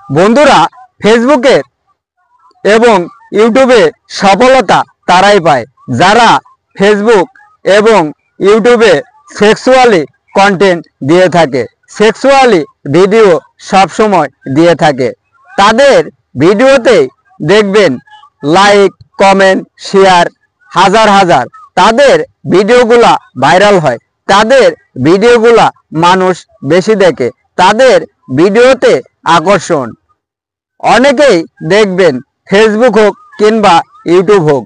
বন্ধুরা, ফেসবুকে এবং ইউটিউবে সফলতা তারাই পায় যারা ফেসবুক এবং ইউটিউবে সেক্সুয়ালি কন্টেন্ট দিয়ে থাকে, সেক্সুয়ালি ভিডিও সবসময় দিয়ে থাকে। তাদের ভিডিওতে দেখবেন লাইক, কমেন্ট, শেয়ার হাজার হাজার। তাদের ভিডিওগুলা ভাইরাল হয়, তাদের ভিডিওগুলা মানুষ বেশি দেখে, তাদের ভিডিওতে আকর্ষণ। অনেকেই দেখবেন ফেসবুক হোক কিংবা ইউটিউব হোক,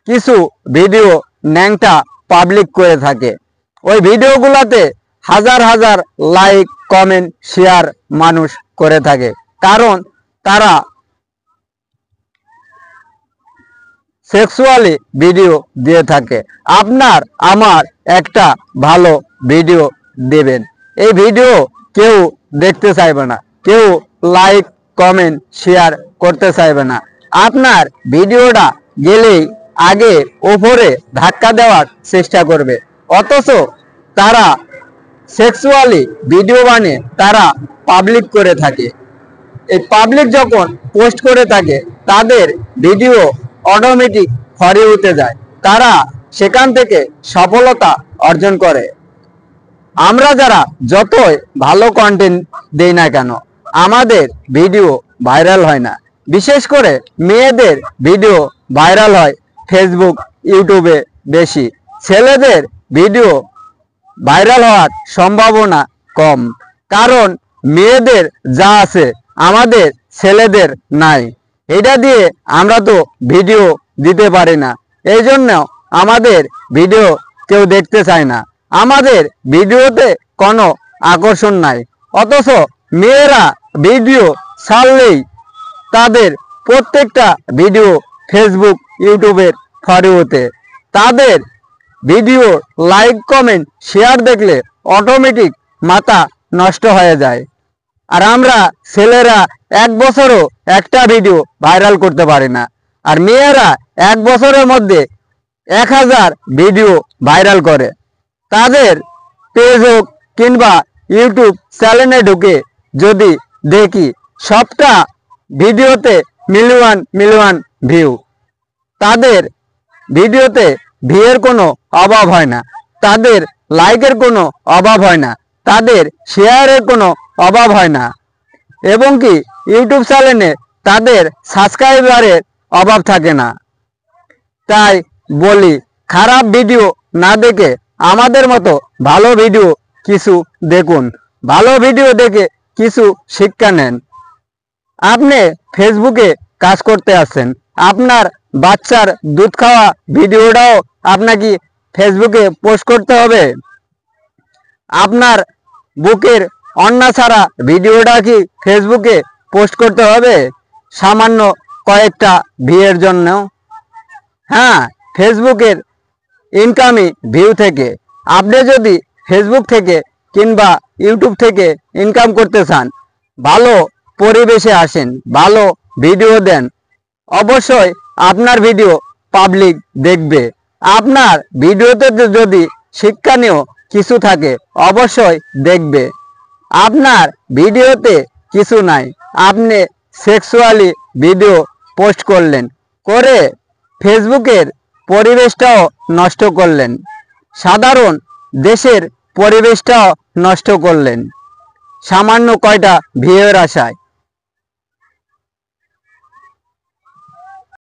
কিছু ভিডিও ন্যাংটা পাবলিক করে থাকে। ওই ভিডিওগুলোতে হাজার হাজার লাইক, কমেন্ট, শেয়ার মানুষ করে থাকে, কারণ তারা সেক্সুয়ালি ভিডিও দিয়ে থাকে। আপনার আমার একটা ভালো ভিডিও দেবেন, এই ভিডিও কেউ দেখতে চাইবে না, কেউ লাইক, কমেন্ট, শেয়ার করতে চাইবে না। আপনার ভিডিওটা গেলেই আগে ওপরে ধাক্কা দেওয়ার চেষ্টা করবে, অথচ তারা সেক্সুয়ালি ভিডিও বানিয়ে তারা পাবলিক করে থাকে। এই পাবলিক যখন পোস্ট করে থাকে, তাদের ভিডিও অটোমেটিক ফরে উঠে যায়, তারা সেখান থেকে সফলতা অর্জন করে। আমরা যারা যতই ভালো কন্টেন্ট দেই না কেন, আমাদের ভিডিও ভাইরাল হয় না। বিশেষ করে মেয়েদের ভিডিও ভাইরাল হয় ফেসবুক, ইউটিউবে বেশি। ছেলেদের ভিডিও ভাইরাল হওয়ার সম্ভাবনা কম, কারণ মেয়েদের যা আছে আমাদের ছেলেদের নাই। এটা দিয়ে আমরা তো ভিডিও দিতে পারি না, এই জন্য আমাদের ভিডিও কেউ দেখতে চায় না, আমাদের ভিডিওতে কোনো আকর্ষণ নাই। অথচ মেয়েরা ভিডিও ছাড়লেই তাদের প্রত্যেকটা ভিডিও ফেসবুক, ইউটিউবের ফরিওতে তাদের ভিডিও লাইক, কমেন্ট, শেয়ার দেখলে অটোমেটিক মাথা নষ্ট হয়ে যায়। আর আমরা ছেলেরা এক বছরও একটা ভিডিও ভাইরাল করতে পারি না, আর মেয়েরা এক বছরের মধ্যে 1000 ভিডিও ভাইরাল করে। তাদের পেজ হোক কিংবা ইউটিউব চ্যানেলে ঢুকে যদি দেখি, সবটা ভিডিওতে মিলিয়ন মিলিয়ন ভিউ। তাদের ভিডিওতে ভিউয়ের কোনো অভাব হয় না, তাদের লাইকের কোনো অভাব হয় না, তাদের শেয়ারের কোনো অভাব হয় না, এবং কি ইউটিউব চ্যানেলে তাদের সাবস্ক্রাইবারের অভাব থাকে না। তাই বলি, খারাপ ভিডিও না দেখে আমাদের মতো ভালো ভিডিও কিছু দেখুন, ভালো ভিডিও দেখে কিছু শিক্ষা নেন। আপনি ফেসবুকে কাজ করতে আসছেন, আপনার বাচ্চার দুধ খাওয়া ভিডিওটাও আপনাকে ফেসবুকে পোস্ট করতে হবে? আপনার বুকের অন্না ছাড়া ভিডিওটা কি ফেসবুকে পোস্ট করতে হবে সামান্য কয়েকটা ভিউয়ের জন্য? হ্যাঁ, ফেসবুকের ইনকামই ভিউ থেকে। আপনি যদি ফেসবুক থেকে কিংবা ইউটিউব থেকে ইনকাম করতে চান, ভালো পরিবেশে আসেন, ভালো ভিডিও দেন, অবশ্যই আপনার ভিডিও পাবলিক দেখবে। আপনার ভিডিওতে যদি শিক্ষণীয় কিছু থাকে অবশ্যই দেখবে। আপনার ভিডিওতে কিছু নাই, আপনি সেক্সুয়ালি ভিডিও পোস্ট করলেন, করে ফেসবুকের পরিবেশটাও নষ্ট করলেন, সাধারণ দেশের পরিবেশটাও নষ্ট করলেন সামান্য কয়টা ভিউয়ের আশায়।